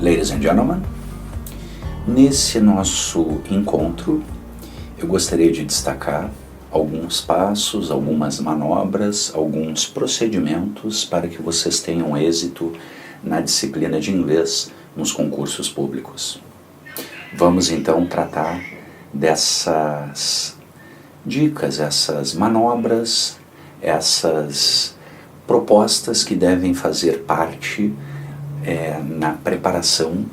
Ladies and gentlemen, nesse nosso encontro eu gostaria de destacar alguns passos, algumas manobras, alguns procedimentos para que vocês tenham êxito na disciplina de inglês nos concursos públicos. Vamos então tratar dessas dicas, essas manobras, essas propostas que devem fazer parte na preparação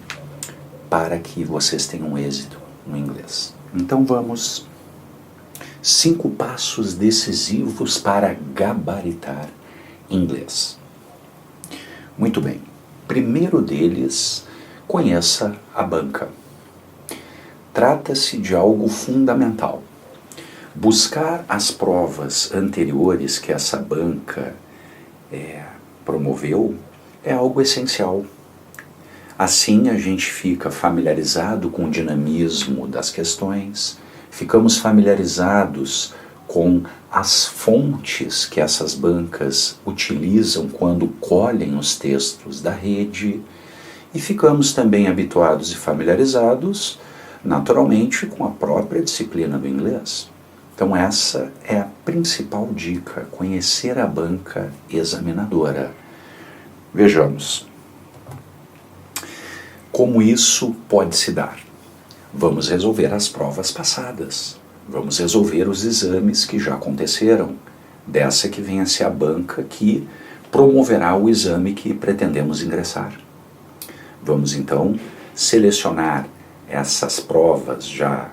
para que vocês tenham êxito no inglês. Então vamos, 5 passos decisivos para gabaritar inglês. Muito bem, primeiro deles, conheça a banca. Trata-se de algo fundamental. Buscar as provas anteriores que essa banca promoveu é algo essencial. Assim a gente fica familiarizado com o dinamismo das questões, ficamos familiarizados com as fontes que essas bancas utilizam quando colhem os textos da rede e ficamos também habituados e familiarizados, naturalmente, com a própria disciplina do inglês. Então essa é a principal dica, conhecer a banca examinadora. Vejamos como isso pode se dar. Vamos resolver as provas passadas, vamos resolver os exames que já aconteceram, dessa que vem a ser a banca que promoverá o exame que pretendemos ingressar. Vamos então selecionar essas provas já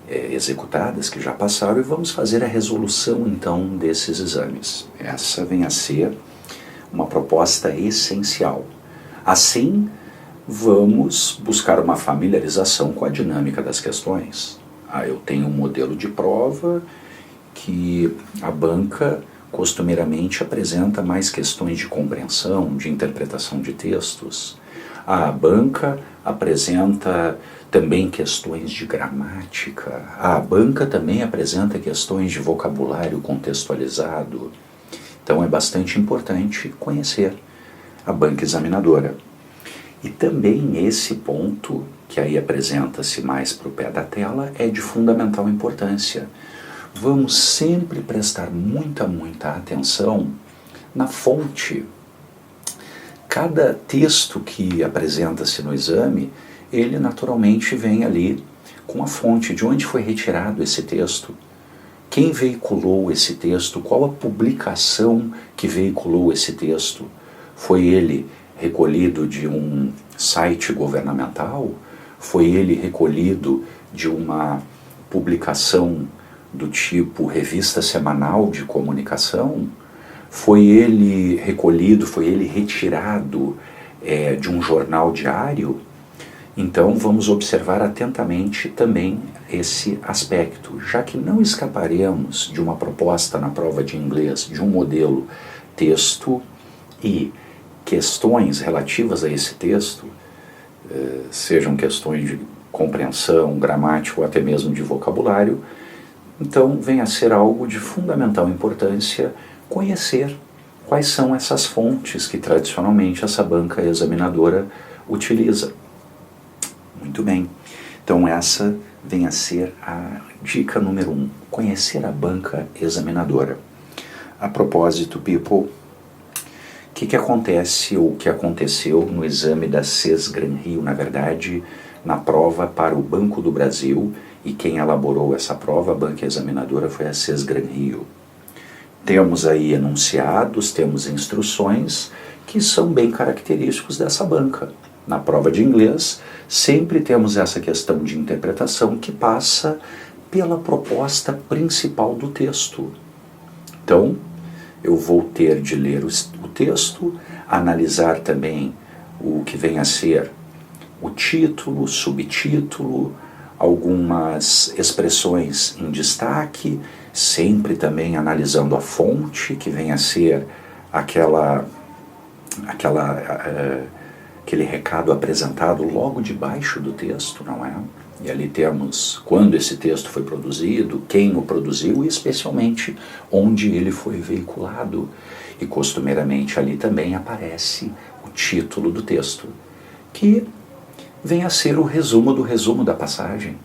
executadas, que já passaram, e vamos fazer a resolução então desses exames. Essa vem a ser uma proposta essencial. Assim, vamos buscar uma familiarização com a dinâmica das questões. Eu tenho um modelo de prova que a banca costumeiramente apresenta mais questões de compreensão, de interpretação de textos. A banca apresenta também questões de gramática. A banca também apresenta questões de vocabulário contextualizado. Então é bastante importante conhecer a banca examinadora. E também esse ponto, que aí apresenta-se mais para o pé da tela, é de fundamental importância. Vamos sempre prestar muita atenção na fonte. Cada texto que apresenta-se no exame, ele naturalmente vem ali com a fonte, de onde foi retirado esse texto, quem veiculou esse texto, qual a publicação que veiculou esse texto. Foi ele recolhido de um site governamental? Foi ele recolhido de uma publicação do tipo revista semanal de comunicação? Foi ele recolhido, foi ele retirado de um jornal diário? Então vamos observar atentamente também esse aspecto, já que não escaparemos de uma proposta na prova de inglês, de um modelo texto e questões relativas a esse texto, sejam questões de compreensão, gramática ou até mesmo de vocabulário. Então vem a ser algo de fundamental importância conhecer quais são essas fontes que tradicionalmente essa banca examinadora utiliza. Muito bem, então essa vem a ser a dica número 1, conhecer a banca examinadora. A propósito, people, o que acontece ou o que aconteceu no exame da SES Gran Rio, na verdade, na prova para o Banco do Brasil, e quem elaborou essa prova, a banca examinadora, foi a SES Gran Rio. Temos aí enunciados, temos instruções que são bem característicos dessa banca. Na prova de inglês, sempre temos essa questão de interpretação que passa pela proposta principal do texto. Então, eu vou ter de ler o texto, analisar também o que vem a ser o título, subtítulo, algumas expressões em destaque, sempre também analisando a fonte, que vem a ser aquele recado apresentado logo debaixo do texto, não é? E ali temos quando esse texto foi produzido, quem o produziu e especialmente onde ele foi veiculado. E costumeiramente ali também aparece o título do texto, que vem a ser o resumo do resumo da passagem,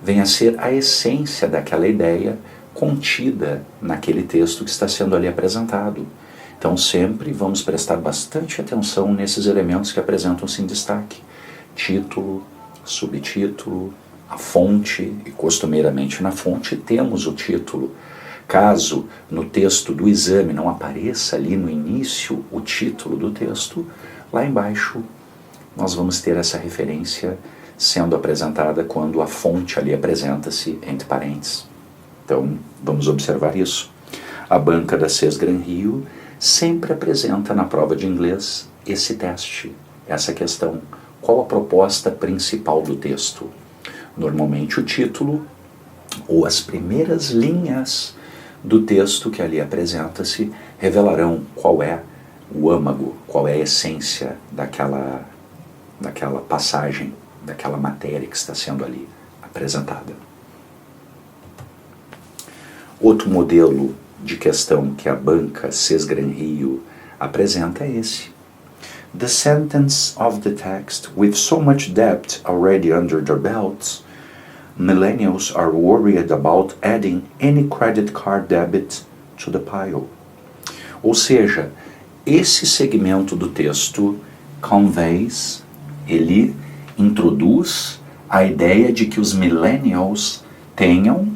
vem a ser a essência daquela ideia contida naquele texto que está sendo ali apresentado. Então sempre vamos prestar bastante atenção nesses elementos que apresentam-se em destaque. Título, subtítulo, a fonte, e costumeiramente na fonte temos o título. Caso no texto do exame não apareça ali no início o título do texto, lá embaixo nós vamos ter essa referência sendo apresentada quando a fonte ali apresenta-se entre parênteses. Então vamos observar isso. A banca da CES Gran Rio sempre apresenta na prova de inglês esse teste, essa questão. Qual a proposta principal do texto? Normalmente o título ou as primeiras linhas do texto que ali apresenta-se revelarão qual é o âmago, qual é a essência daquela passagem, daquela matéria que está sendo ali apresentada. Outro modelo de questão que a banca CES Gran Rio apresenta é esse. The sentence of the text, with so much debt already under their belts, millennials are worried about adding any credit card debit to the pile. Ou seja, esse segmento do texto conveys, ele introduz a ideia de que os millennials tenham,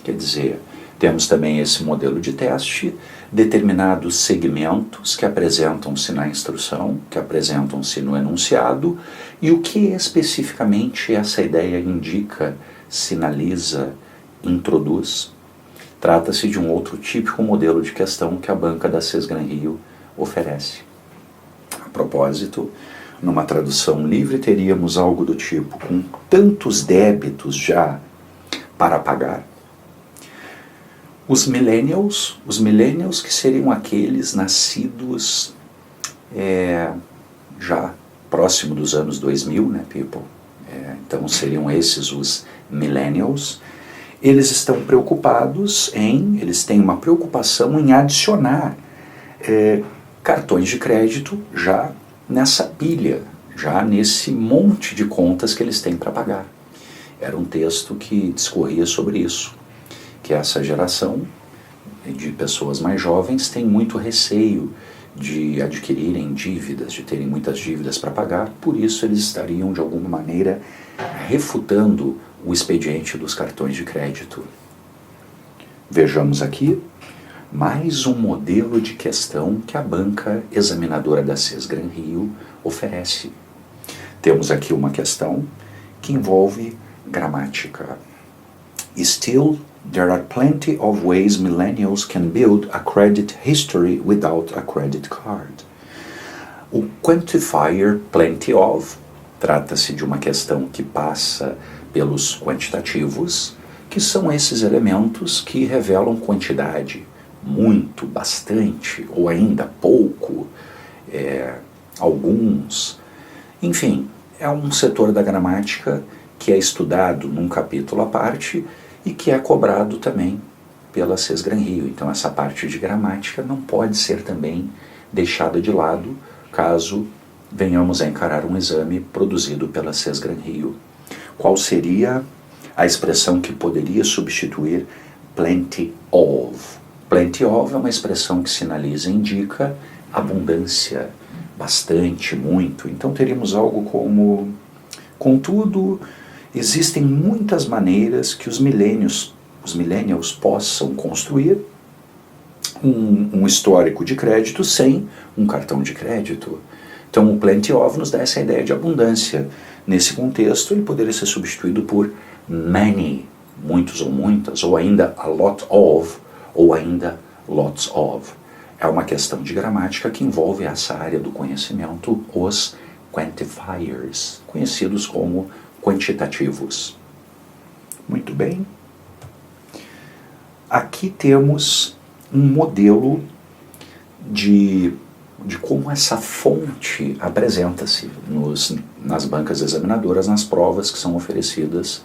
quer dizer, temos também esse modelo de teste, determinados segmentos que apresentam-se na instrução, que apresentam-se no enunciado, e o que especificamente essa ideia indica, sinaliza, introduz. Trata-se de um outro típico modelo de questão que a banca da CES Gran Rio oferece. A propósito, numa tradução livre teríamos algo do tipo, com tantos débitos já para pagar. Os millennials que seriam aqueles nascidos já próximo dos anos 2000, né, people? Então seriam esses os millennials. Eles estão preocupados eles têm uma preocupação em adicionar cartões de crédito já nessa pilha, já nesse monte de contas que eles têm para pagar. Era um texto que discorria sobre isso, que essa geração de pessoas mais jovens tem muito receio de adquirirem dívidas, de terem muitas dívidas para pagar, por isso eles estariam de alguma maneira refutando o expediente dos cartões de crédito. Vejamos aqui mais um modelo de questão que a banca examinadora da CES Gran Rio oferece. Temos aqui uma questão que envolve gramática. Still, there are plenty of ways millennials can build a credit history without a credit card. O quantifier plenty of trata-se de uma questão que passa pelos quantitativos, que são esses elementos que revelam quantidade, muito, bastante, ou ainda pouco, alguns. Enfim, é um setor da gramática que é estudado num capítulo à parte e que é cobrado também pela CES Gran Rio. Então essa parte de gramática não pode ser também deixada de lado caso venhamos a encarar um exame produzido pela CES Gran Rio. Qual seria a expressão que poderia substituir plenty of? Plenty of é uma expressão que sinaliza, indica abundância, bastante, muito. Então teríamos algo como: contudo, existem muitas maneiras que os millennials possam construir um histórico de crédito sem um cartão de crédito. Então o plenty of nos dá essa ideia de abundância. Nesse contexto ele poderia ser substituído por many, muitos ou muitas, ou ainda a lot of, ou ainda lots of. É uma questão de gramática que envolve essa área do conhecimento, os quantifiers, conhecidos como quantitativos. Muito bem. Aqui temos um modelo de como essa fonte apresenta-se nas bancas examinadoras, nas provas que são oferecidas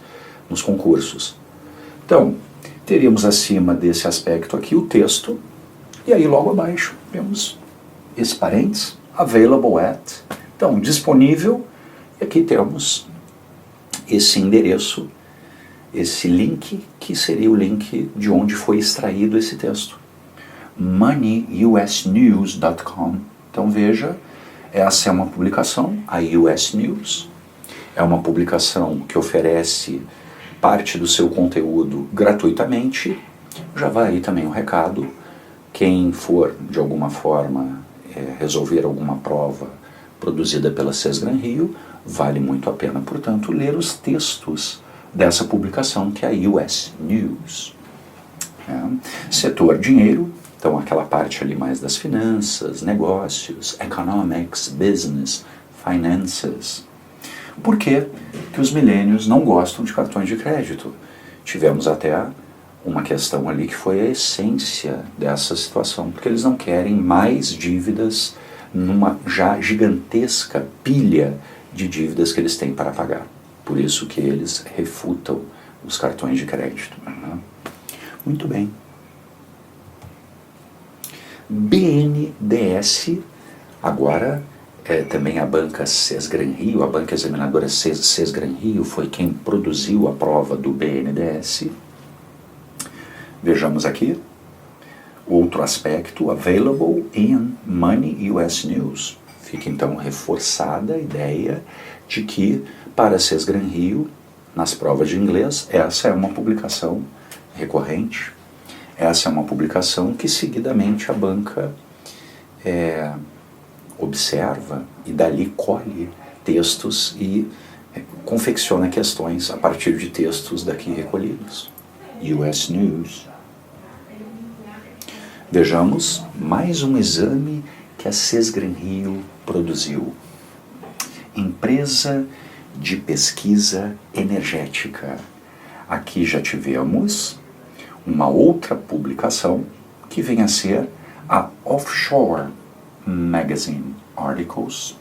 nos concursos. Então, teríamos acima desse aspecto aqui o texto, e aí logo abaixo temos esse parênteses, available at. Então, disponível E aqui temos esse endereço, esse link, que seria o link de onde foi extraído esse texto. moneyusnews.com. Então veja, essa é uma publicação, a US News. É uma publicação que oferece parte do seu conteúdo gratuitamente. Já vai aí também o recado. Quem for, de alguma forma, resolver alguma prova produzida pela Sesgran Rio, vale muito a pena, portanto, ler os textos dessa publicação, que é a US News. Setor dinheiro, então aquela parte ali mais das finanças, negócios, economics, business, finances. Por que que os millennials não gostam de cartões de crédito? Tivemos até uma questão ali que foi a essência dessa situação, porque eles não querem mais dívidas numa já gigantesca pilha de dívidas que eles têm para pagar. Por isso que eles refutam os cartões de crédito. Muito bem. BNDES, agora também a banca Sesgran Rio, a banca examinadora Sesgran Rio foi quem produziu a prova do BNDES. Vejamos aqui outro aspecto, available in Money US News. Fica então reforçada a ideia de que para Sesgran Rio, nas provas de inglês, essa é uma publicação recorrente, essa é uma publicação que seguidamente a banca observa e dali colhe textos e confecciona questões a partir de textos daqui recolhidos. US News. Vejamos mais um exame que a Sesgran Rio produziu. Empresa de pesquisa energética. Aqui já tivemos uma outra publicação que vem a ser a Offshore Magazine Articles.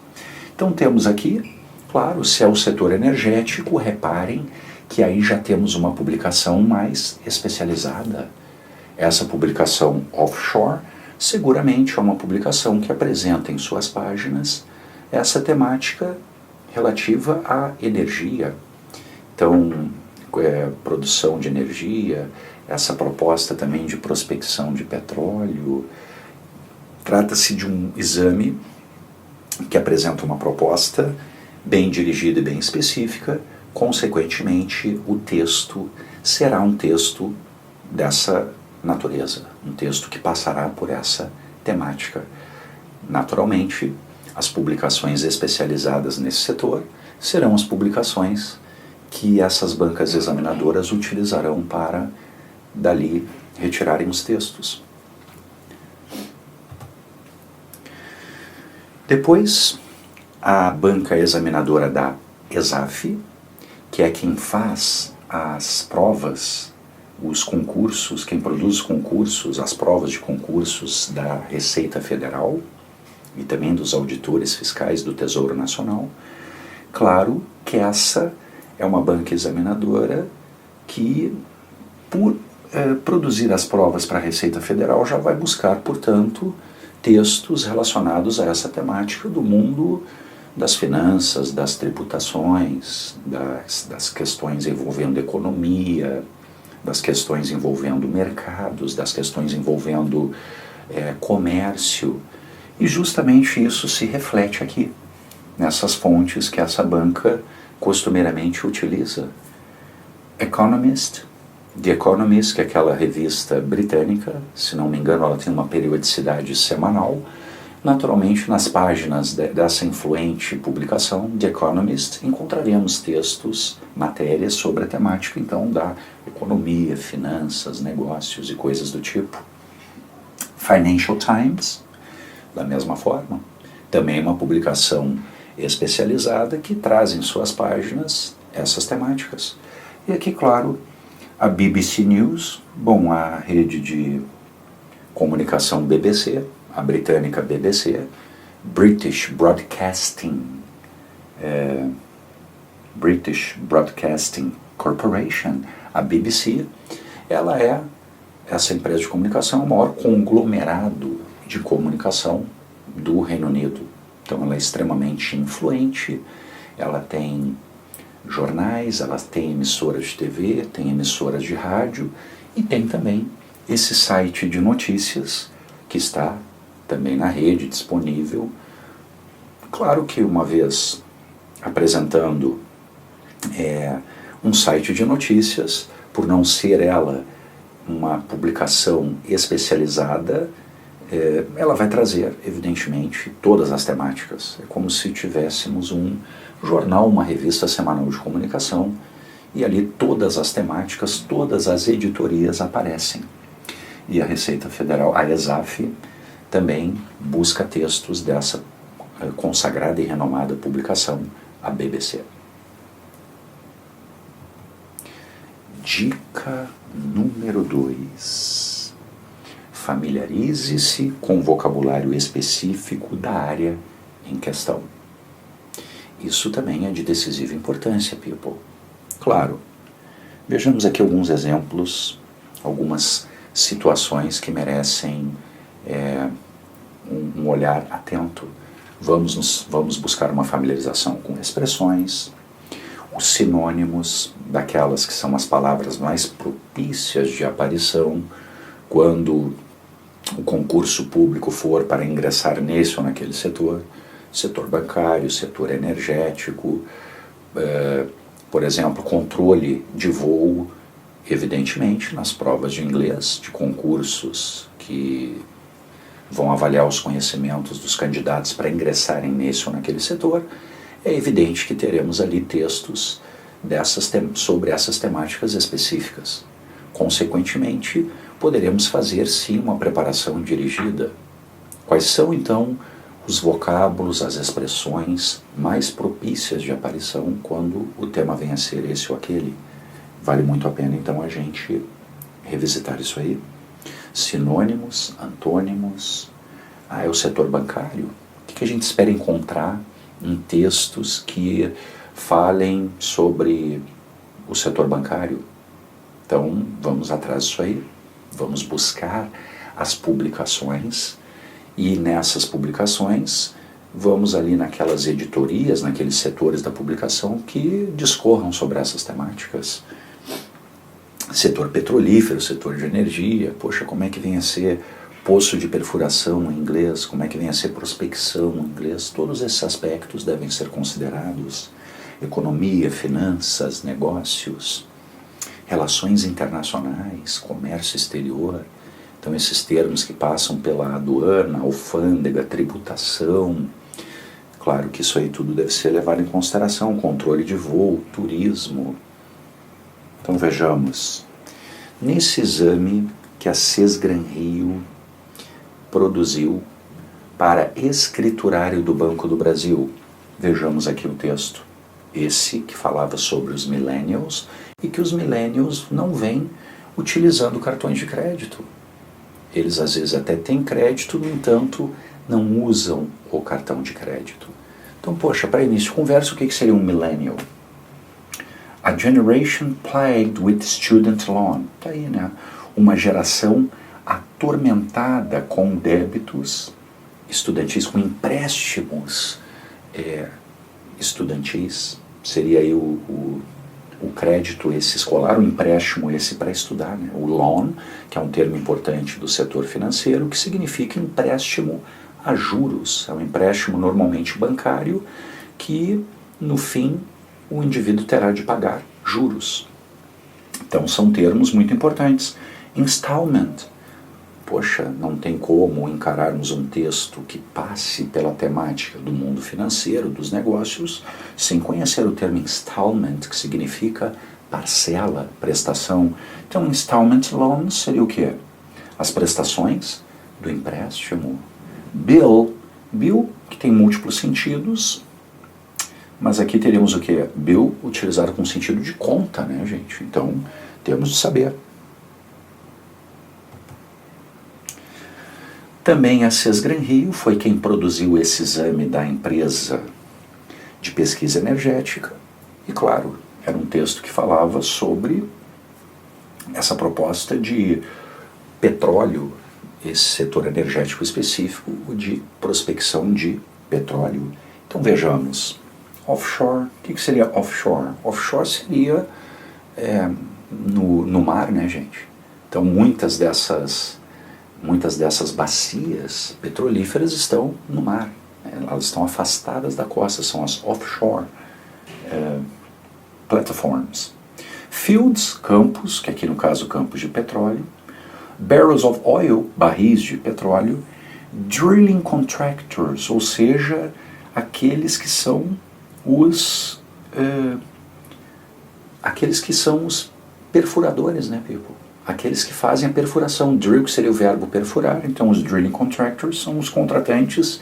Então temos aqui, claro, se é o setor energético, reparem que aí já temos uma publicação mais especializada. Essa publicação offshore seguramente é uma publicação que apresenta em suas páginas essa temática relativa à energia. Então, produção de energia, essa proposta também de prospecção de petróleo. Trata-se de um exame que apresenta uma proposta bem dirigida e bem específica. Consequentemente, o texto será um texto dessa natureza, um texto que passará por essa temática. Naturalmente, as publicações especializadas nesse setor serão as publicações que essas bancas examinadoras utilizarão para, dali, retirarem os textos. Depois, a banca examinadora da ESAF, que é quem faz as provas, os concursos, quem produz os concursos, as provas de concursos da Receita Federal e também dos auditores fiscais do Tesouro Nacional. Claro que essa é uma banca examinadora que, por produzir as provas para a Receita Federal, já vai buscar, portanto, textos relacionados a essa temática do mundo das finanças, das tributações, das questões envolvendo economia, das questões envolvendo mercados, das questões envolvendo comércio. E justamente isso se reflete aqui, nessas fontes que essa banca costumeiramente utiliza. The Economist, que é aquela revista britânica, se não me engano ela tem uma periodicidade semanal. Naturalmente, nas páginas dessa influente publicação, The Economist, encontraremos textos, matérias sobre a temática, então, da economia, finanças, negócios e coisas do tipo. Financial Times, da mesma forma, também uma publicação especializada que traz em suas páginas essas temáticas. E aqui, claro, a BBC News, bom, a rede de comunicação BBC, a britânica BBC, British Broadcasting Corporation, a BBC, ela é, essa empresa de comunicação, o maior conglomerado de comunicação do Reino Unido. Então ela é extremamente influente, ela tem jornais, ela tem emissoras de TV, tem emissoras de rádio e tem também esse site de notícias que está também na rede disponível. Claro que uma vez apresentando um site de notícias, por não ser ela uma publicação especializada, ela vai trazer, evidentemente, todas as temáticas. É como se tivéssemos um jornal, uma revista semanal de comunicação, e ali todas as temáticas, todas as editorias aparecem. E a Receita Federal, a ESAF, também busca textos dessa consagrada e renomada publicação, a BBC. Dica número 2. Familiarize-se com o vocabulário específico da área em questão. Isso também é de decisiva importância, people. Claro, vejamos aqui alguns exemplos, algumas situações que merecem um olhar atento. Vamos buscar uma familiarização com expressões, os sinônimos daquelas que são as palavras mais propícias de aparição quando o concurso público for para ingressar nesse ou naquele setor bancário, setor energético, por exemplo, controle de voo, evidentemente, nas provas de inglês, de concursos que vão avaliar os conhecimentos dos candidatos para ingressarem nesse ou naquele setor, é evidente que teremos ali textos sobre essas temáticas específicas. Consequentemente, poderemos fazer sim uma preparação dirigida. Quais são então os vocábulos, as expressões mais propícias de aparição quando o tema vem a ser esse ou aquele? Vale muito a pena então a gente revisitar isso aí. Sinônimos, antônimos. É o setor bancário. O que a gente espera encontrar em textos que falem sobre o setor bancário? Então, vamos atrás disso aí, vamos buscar as publicações e nessas publicações vamos ali naquelas editorias, naqueles setores da publicação que discorram sobre essas temáticas. Setor petrolífero, setor de energia, poxa, como é que vem a ser poço de perfuração em inglês, como é que vem a ser prospecção em inglês, todos esses aspectos devem ser considerados. Economia, finanças, negócios, relações internacionais, comércio exterior, então esses termos que passam pela aduana, alfândega, tributação, claro que isso aí tudo deve ser levado em consideração, controle de voo, turismo. Então vejamos, nesse exame que a Sesgran Rio produziu para escriturário do Banco do Brasil, vejamos aqui o texto, esse que falava sobre os millennials e que os millennials não vêm utilizando cartões de crédito. Eles às vezes até têm crédito, no entanto, não usam o cartão de crédito. Então, poxa, para início de conversa, o que seria um millennial? A generation plagued with student loan. Está aí, né? Uma geração atormentada com débitos estudantis, com empréstimos estudantis. Seria aí o crédito esse escolar, o empréstimo esse para estudar, né? O loan, que é um termo importante do setor financeiro, que significa empréstimo a juros. É um empréstimo normalmente bancário que, no fim, o indivíduo terá de pagar juros. Então são termos muito importantes. Installment. Poxa, não tem como encararmos um texto que passe pela temática do mundo financeiro, dos negócios, sem conhecer o termo installment, que significa parcela, prestação. Então, installment loan seria o quê? As prestações do empréstimo. Bill, que tem múltiplos sentidos, mas aqui teríamos o quê? Bill utilizado com sentido de conta, né, gente? Então, temos de saber. Também a Sesgran Rio foi quem produziu esse exame da empresa de pesquisa energética. E claro, era um texto que falava sobre essa proposta de petróleo, esse setor energético específico de prospecção de petróleo. Então vejamos, Offshore. O que seria offshore? Offshore seria no mar, né, gente? Então muitas dessas bacias petrolíferas estão no mar. Elas estão afastadas da costa, são as offshore platforms. Fields, campos, que aqui no caso campos de petróleo. Barrels of oil, barris de petróleo. Drilling contractors, ou seja, aqueles que são os perfuradores, né, people? Aqueles que fazem a perfuração. Drill, que seria o verbo perfurar, então os drilling contractors são os contratantes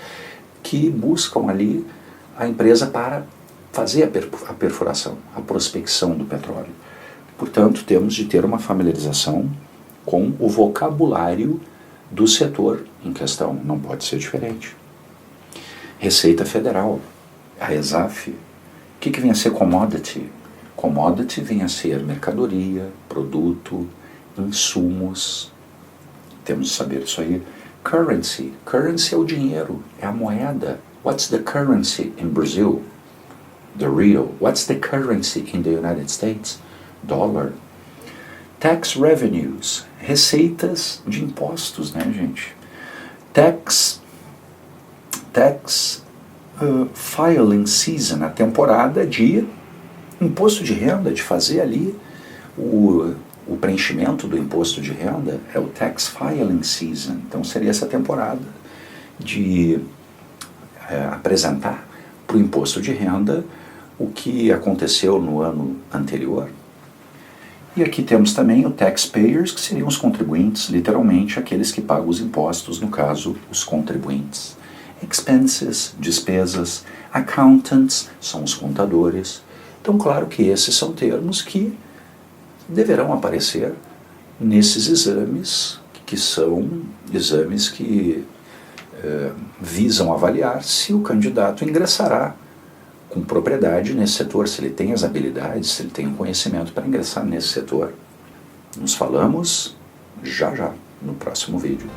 que buscam ali a empresa para fazer a perfuração, a prospecção do petróleo. Portanto, temos de ter uma familiarização com o vocabulário do setor em questão, não pode ser diferente. Receita Federal, a ESAF, o que vem a ser commodity? Commodity vem a ser mercadoria, produto, insumos, temos de saber isso aí. Currency, currency é o dinheiro, é a moeda. What's the currency in Brazil? The real. What's the currency in the United States? Dollar. Tax revenues, receitas de impostos, né, gente? Tax filing season, a temporada de imposto de renda, de fazer ali o preenchimento do imposto de renda, é o tax filing season. Então seria essa temporada de apresentar para o imposto de renda o que aconteceu no ano anterior. E aqui temos também o taxpayers, que seriam os contribuintes, literalmente aqueles que pagam os impostos, no caso, os contribuintes. Expenses, despesas. Accountants, são os contadores. Então, claro que esses são termos que deverão aparecer nesses exames, que são exames que visam avaliar se o candidato ingressará com propriedade nesse setor, se ele tem as habilidades, se ele tem o conhecimento para ingressar nesse setor. Nos falamos já no próximo vídeo.